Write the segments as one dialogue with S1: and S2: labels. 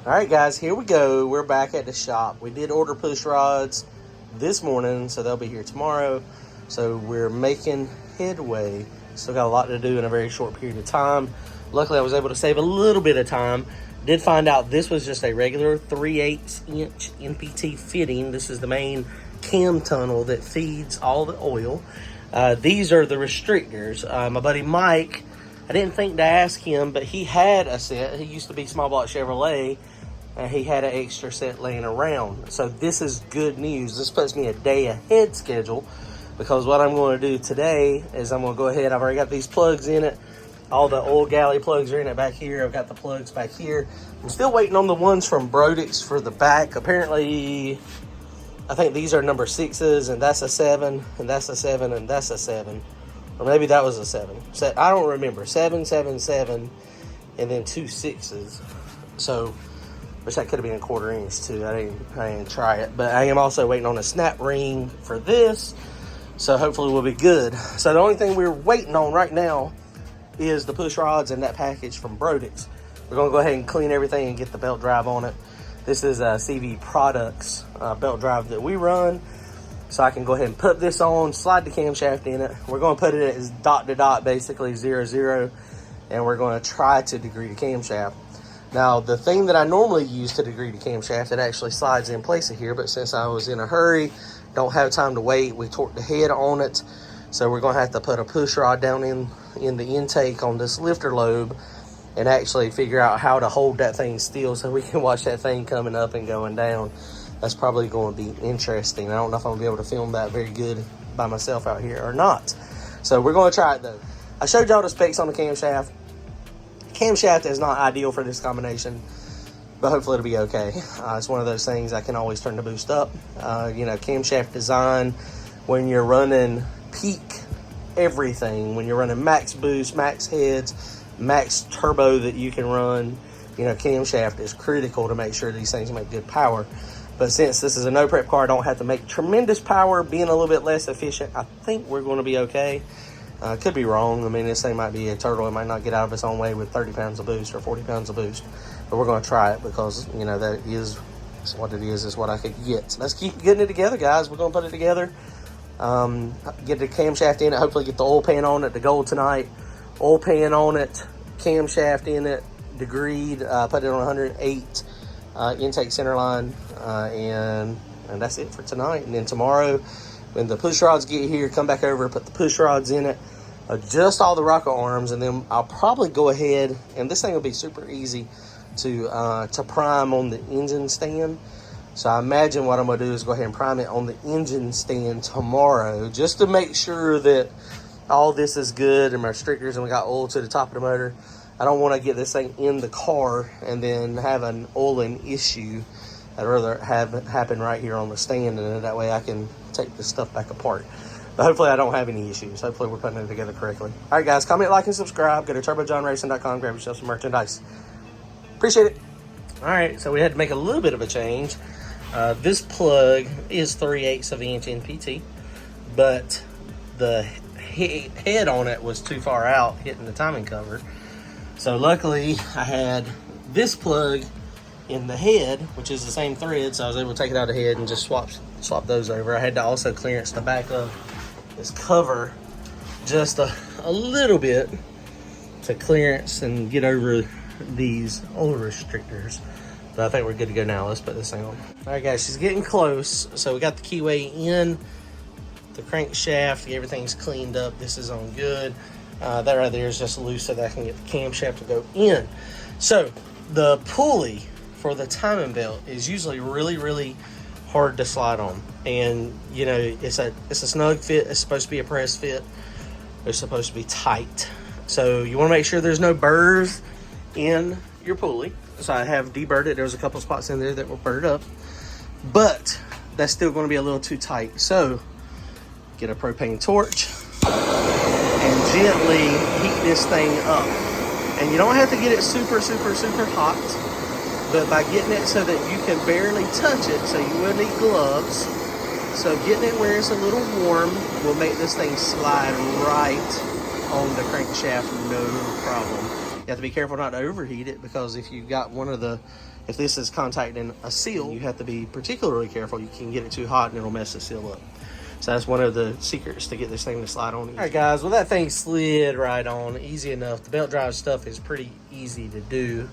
S1: All right, guys, here we go. We're back at the shop. We did order push rods this morning, so they'll be here tomorrow. So we're making headway. Still got a lot to do in a very short period of time. Luckily, I was able to save a little bit of time. Did find out this was just a regular 3/8 inch NPT fitting. This is the main cam tunnel that feeds all the oil. These are the restrictors. My buddy Mike, I didn't think to ask him, but he had a set. He used to be Small Block Chevrolet, and he had an extra set laying around. So this is good news. This puts me a day ahead schedule, because what I'm going to do today is I'm going to go ahead. I've already got these plugs in it. All the oil galley plugs are in it back here. I've got the plugs back here. I'm still waiting on the ones from Brodix for the back. Apparently, I think these are number 6s, and that's a 7, and that's a 7, and that's a 7. Or maybe that was a 7. So, I don't remember. 7, 7, 7, and then 2 6s. So, wish that could have been a 1/4 inch too. I didn't try it. But I am also waiting on a snap ring for this. So hopefully we'll be good. So the only thing we're waiting on right now is the push rods and that package from Brodix. We're going to go ahead and clean everything and get the belt drive on it. This is a CV Products belt drive that we run. So I can go ahead and put this on, slide the camshaft in it. We're going to put it as dot to dot, basically 0, 0. And we're going to try to degree the camshaft. Now, the thing that I normally use to degree the camshaft, it actually slides in place of here. But since I was in a hurry, don't have time to wait, we torqued the head on it. So we're going to have to put a push rod down in the intake on this lifter lobe and actually figure out how to hold that thing still so we can watch that thing coming up and going down. That's probably going to be interesting. I don't know if I'm going to be able to film that very good by myself out here or not. So we're going to try it though. I showed y'all the specs on the camshaft. Camshaft is not ideal for this combination, but hopefully it'll be okay. It's one of those things I can always turn the boost up. You know, camshaft design, when you're running peak everything, when you're running max boost, max heads, max turbo that you can run, you know, camshaft is critical to make sure these things make good power. But since this is a no prep car, I don't have to make tremendous power, being a little bit less efficient, I think we're going to be okay. Could be wrong. I mean, this thing might be a turtle. It might not get out of its own way with 30 pounds of boost or 40 pounds of boost. But we're going to try it because, you know, that is what it is what I could get. So let's keep getting it together, guys. We're going to put it together. Get the camshaft in it. Hopefully get the oil pan on it. The goal tonight, oil pan on it, camshaft in it, degreed, put it on 108 intake center line. And that's it for tonight. And then tomorrow, when the push rods get here, come back over, put the push rods in it, adjust all the rocker arms, and then I'll probably go ahead, and this thing will be super easy to prime on the engine stand. So I imagine what I'm going to do is go ahead and prime it on the engine stand tomorrow, just to make sure that all this is good and my restrictors and we got oil to the top of the motor. I don't want to get this thing in the car and then have an oiling issue. I'd rather have it happen right here on the stand, and that way I can take the stuff back apart. But hopefully I don't have any issues. Hopefully we're putting it together correctly. All right, guys, comment, like, and subscribe. Go to turbojohnracing.com, grab yourself some merchandise. Appreciate it. All right, so we had to make a little bit of a change. This plug is 3/8 of an inch NPT, but the head on it was too far out, hitting the timing cover. So luckily I had this plug in the head, which is the same thread, so I was able to take it out of the head and just swap those over. I had to also clearance the back of this cover just a little bit to clearance and get over these oil restrictors. But I think we're good to go now. Let's put this thing on. All right, guys, she's getting close. So we got the keyway in, the crankshaft, everything's cleaned up. This is on good. That right there is just loose so that I can get the camshaft to go in. So the pulley for the timing belt is usually really, really hard to slide on. And, you know, it's a snug fit. It's supposed to be a press fit. It's supposed to be tight. So you want to make sure there's no burrs in your pulley. So I have deburred it. There was a couple spots in there that were burred up, but that's still going to be a little too tight. So get a propane torch and gently heat this thing up. And you don't have to get it super, super, super hot, but by getting it so that you can barely touch it, so you will need gloves. So getting it where it's a little warm will make this thing slide right on the crankshaft, no problem. have to be careful not to overheat it, because if you got if this is contacting a seal, you have to be particularly careful. You can get it too hot and it'll mess the seal up. So that's one of the secrets to get this thing to slide on easy. All right, guys, well, that thing slid right on, easy enough. The belt drive stuff is pretty easy to do.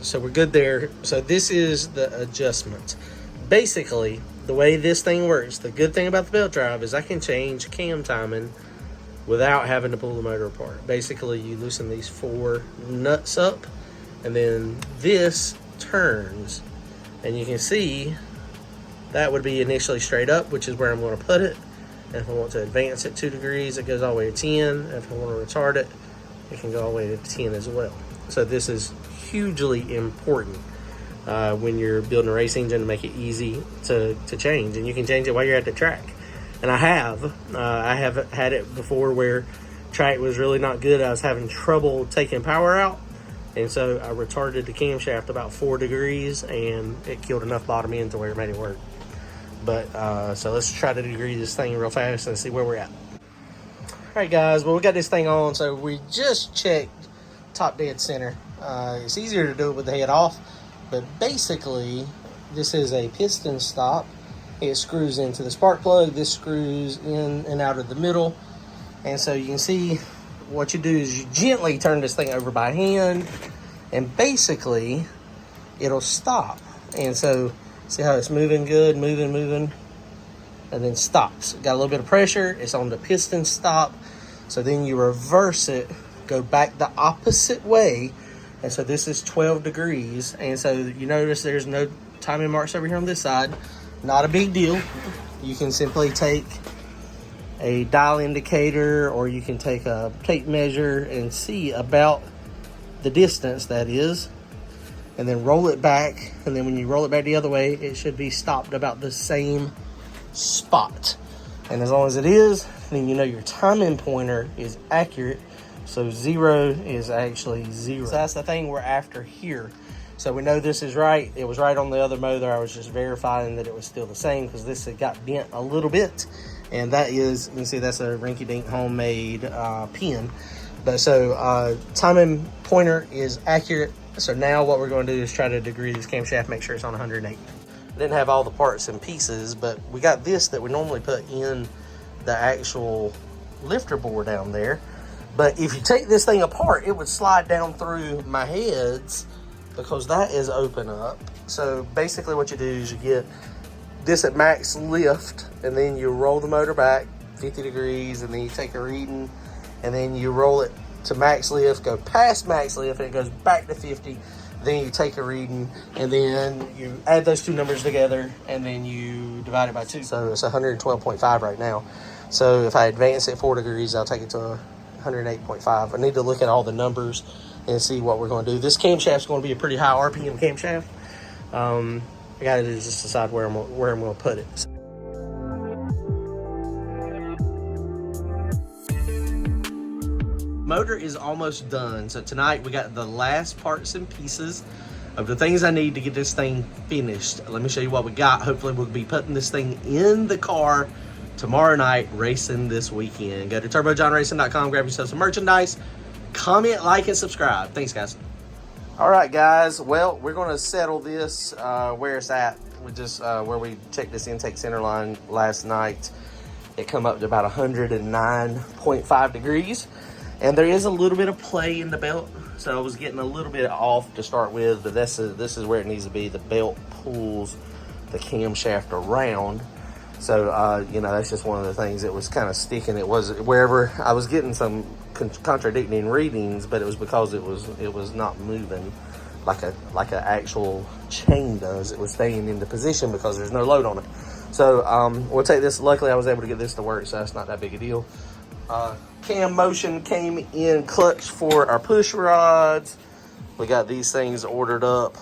S1: So we're good there. So this is the adjustment. Basically, the way this thing works, the good thing about the belt drive is I can change cam timing without having to pull the motor apart. Basically, you loosen these 4 nuts up, and then this turns, and you can see that would be initially straight up, which is where I'm going to put it. And if I want to advance it 2 degrees, it goes all the way to 10. And if I want to retard it, it can go all the way to 10 as well. So this is hugely important when you're building a race engine, to make it easy to change. And you can change it while you're at the track. And I have had it before where track was really not good. I was having trouble taking power out. And so I retarded the camshaft about 4 degrees, and it killed enough bottom end to where it made it work. But so let's try to degree this thing real fast and see where we're at. All right, guys, well, we got this thing on. So we just checked top dead center. It's easier to do it with the head off, but basically this is a piston stop. It screws into the spark plug. This screws in and out of the middle. And so you can see what you do is you gently turn this thing over by hand, and basically it'll stop. And so see how it's moving good, moving, and then stops. Got a little bit of pressure. It's on the piston stop. So then you reverse it, go back the opposite way. And so this is 12 degrees. And so you notice there's no timing marks over here on this side. Not a big deal. You can simply take a dial indicator, or you can take a tape measure and see about the distance that is, and then roll it back. And then when you roll it back the other way, it should be stopped about the same spot. And as long as it is, then you know your timing pointer is accurate. So 0 is actually 0. So that's the thing we're after here. So we know this is right. It was right on the other motor. I was just verifying that it was still the same, because this had got bent a little bit. And that is, you can see that's a rinky-dink homemade pin. But so timing pointer is accurate. So now what we're going to do is try to degree this camshaft, make sure it's on 108. I didn't have all the parts and pieces, but we got this that we normally put in the actual lifter bore down there. But if you take this thing apart, it would slide down through my heads, because that is open up. So basically what you do is you get this at max lift, and then you roll the motor back 50 degrees, and then you take a reading, and then you roll it to max lift, go past max lift, and it goes back to 50. Then you take a reading, and then you add those 2 numbers together, and then you divide it by 2. So it's 112.5 right now. So if I advance it 4 degrees, I'll take it to 108.5. I need to look at all the numbers and see what we're going to do. This camshaft's going to be a pretty high RPM camshaft. I got to just decide where I'm going to put it. Motor is almost done. So tonight we got the last parts and pieces of the things I need to get this thing finished. Let me show you what we got. Hopefully we'll be putting this thing in the car tomorrow night, racing this weekend. Go to turbojohnracing.com, grab yourself some merchandise, comment, like, and subscribe. Thanks, guys. All right, guys. Well, we're going to settle this where it's at. We just where we checked this intake center line last night. It come up to about 109.5 degrees. And there is a little bit of play in the belt. So I was getting a little bit off to start with, but this is where it needs to be. The belt pulls the camshaft around. So, you know, that's just one of the things that was kind of sticking. It was wherever I was getting some contradicting readings, but it was because it was not moving like a actual chain does. It was staying into position because there's no load on it. So we'll take this. Luckily, I was able to get this to work, so that's not that big a deal. Cam motion came in clutch for our push rods. We got these things ordered up.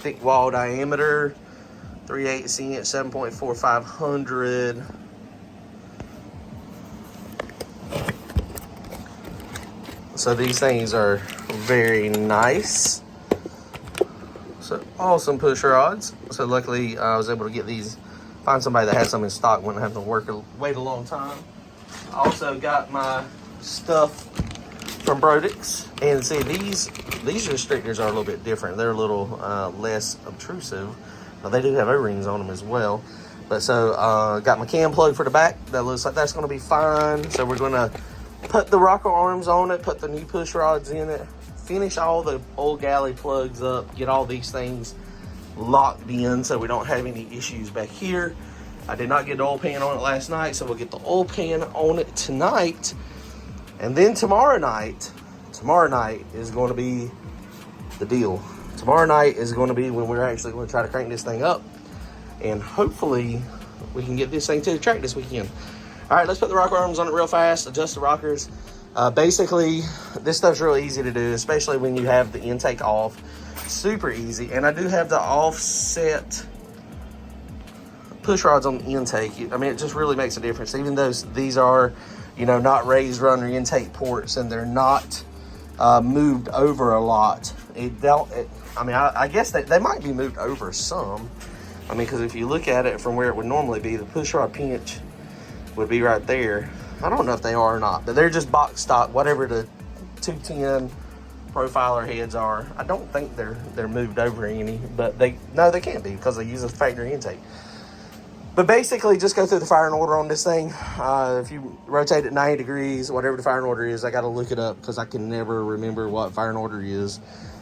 S1: Thick wall diameter, 3/8 inch, 7.4500. So these things are very nice. So awesome push rods. So luckily I was able to get these, find somebody that had some in stock, wouldn't have to wait a long time. I also got my stuff from Brodix. And see, these restrictors are a little bit different. They're a little less obtrusive. Now, they do have O-rings on them as well. But so, got my cam plug for the back. That looks like that's going to be fine. So we're going to put the rocker arms on it, put the new push rods in it, finish all the old galley plugs up, get all these things locked in so we don't have any issues back here. I did not get the oil pan on it last night, so we'll get the oil pan on it tonight. And then tomorrow night is going to be the deal. Tomorrow night is going to be when we're actually going to try to crank this thing up. And hopefully we can get this thing to the track this weekend. All right, let's put the rocker arms on it real fast, adjust the rockers. Basically, this stuff's really easy to do, especially when you have the intake off. Super easy. And I do have the offset push rods on the intake. I mean, it just really makes a difference. Even though these are, you know, not raised runner intake ports and they're not moved over a lot. I guess they might be moved over some. I mean, because if you look at it from where it would normally be, the push rod pinch would be right there. I don't know if they are or not, but they're just box stock, whatever the 210 profiler heads are. I don't think they're moved over any, but they can't be because they use a factory intake. But basically, just go through the firing order on this thing. If you rotate it 90 degrees, whatever the firing order is, I got to look it up because I can never remember what firing order is.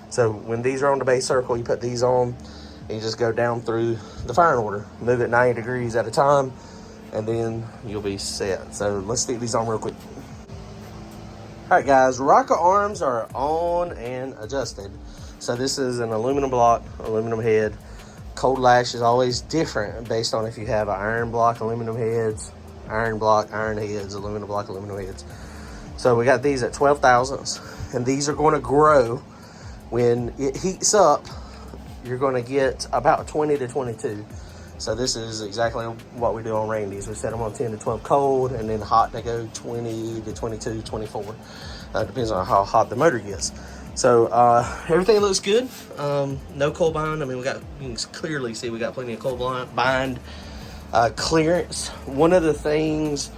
S1: So when these are on the base circle, you put these on, and you just go down through the firing order. Move it 90 degrees at a time, and then you'll be set. So let's stick these on real quick. All right, guys, rocker arms are on and adjusted. So this is an aluminum block, aluminum head. Cold lash is always different based on if you have an iron block, aluminum heads, iron block, iron heads, aluminum block, aluminum heads. So we got these at 12 thousandths, and these are going to grow. When it heats up, you're going to get about 20 to 22. So this is exactly what we do on Randy's. We set them on 10 to 12 cold, and then hot they go 20 to 22, 24. Depends on how hot the motor gets. So everything looks good. No cold bind. I mean, you can clearly see we got plenty of cold bind clearance. One of the things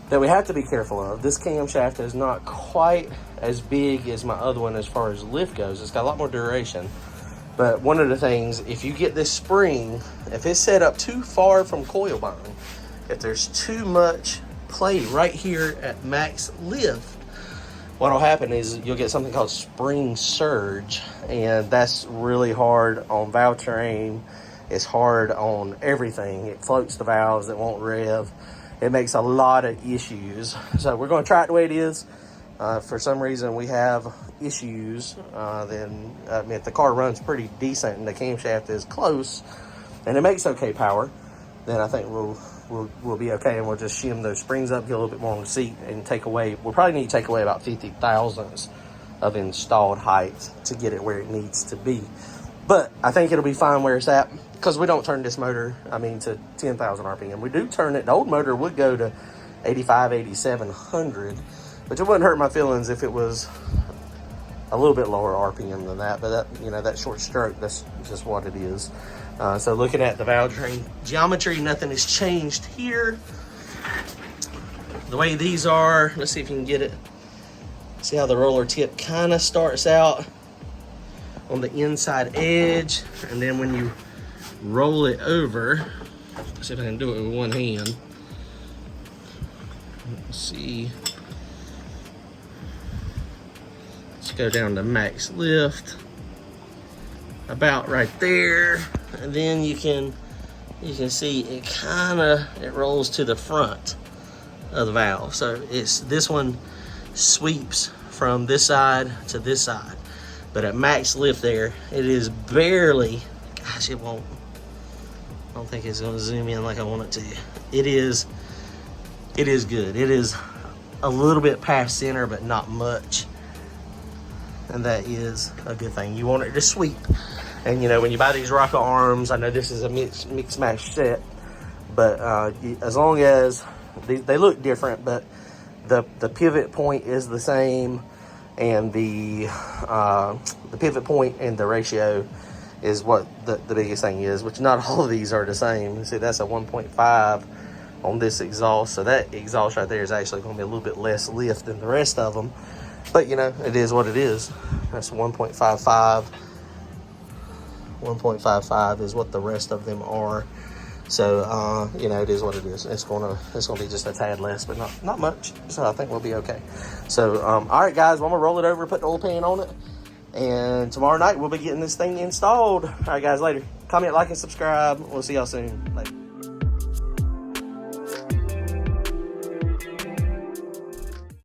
S1: that we have to be careful of, this camshaft is not quite as big as my other one as far as lift goes. It's got a lot more duration. But one of the things, if you get this spring, if it's set up too far from coil bind, if there's too much play right here at max lift, what'll happen is you'll get something called spring surge, and that's really hard on valve train. It's hard on everything. It floats the valves, it won't rev. It makes a lot of issues. So we're going to try it the way it is. For some reason we have issues, then if the car runs pretty decent and the camshaft is close and it makes okay power, then I think we'll be okay, and we'll just shim those springs up, get a little bit more on the seat, and take away, we'll probably need to take away about 50 thousandths of installed height to get it where it needs to be. But I think it'll be fine where it's at, because we don't turn this motor, to 10,000 RPM. We do turn it, the old motor would go to 85, 8700, which it wouldn't hurt my feelings if it was a little bit lower RPM than that, but that, that short stroke, that's just what it is. So looking at the valve train geometry, nothing has changed here. The way these are, let's see if you can get it. See how the roller tip kind of starts out on the inside edge, and then when you roll it over, let's see if I can do it with one hand. Let's see. Let's go down to max lift, about right there, and then you can see it rolls to the front of the valve. So this one sweeps from this side to this side, but at max lift there, it is barely, gosh, it won't, I don't think it's going to zoom in like I want it to. It is good. It is a little bit past center, but not much, and that is a good thing. You want it to sweep. And when you buy these rocker arms, I know this is a mix match set, but as long as they look different, but the pivot point is the same, and the pivot point and the ratio is what the biggest thing is, which not all of these are the same. See, that's a 1.5 on this exhaust, so that exhaust right there is actually going to be a little bit less lift than the rest of them. But, you know, it is what it is. That's 1.55. 1.55 is what the rest of them are. So, you know, it is what it is. It's gonna be just a tad less, but not much. So I think we'll be okay. So, all right, guys, well, I'm gonna roll it over, put the oil pan on it, and tomorrow night we'll be getting this thing installed. All right, guys, later. Comment, like, and subscribe. We'll see y'all soon. Later.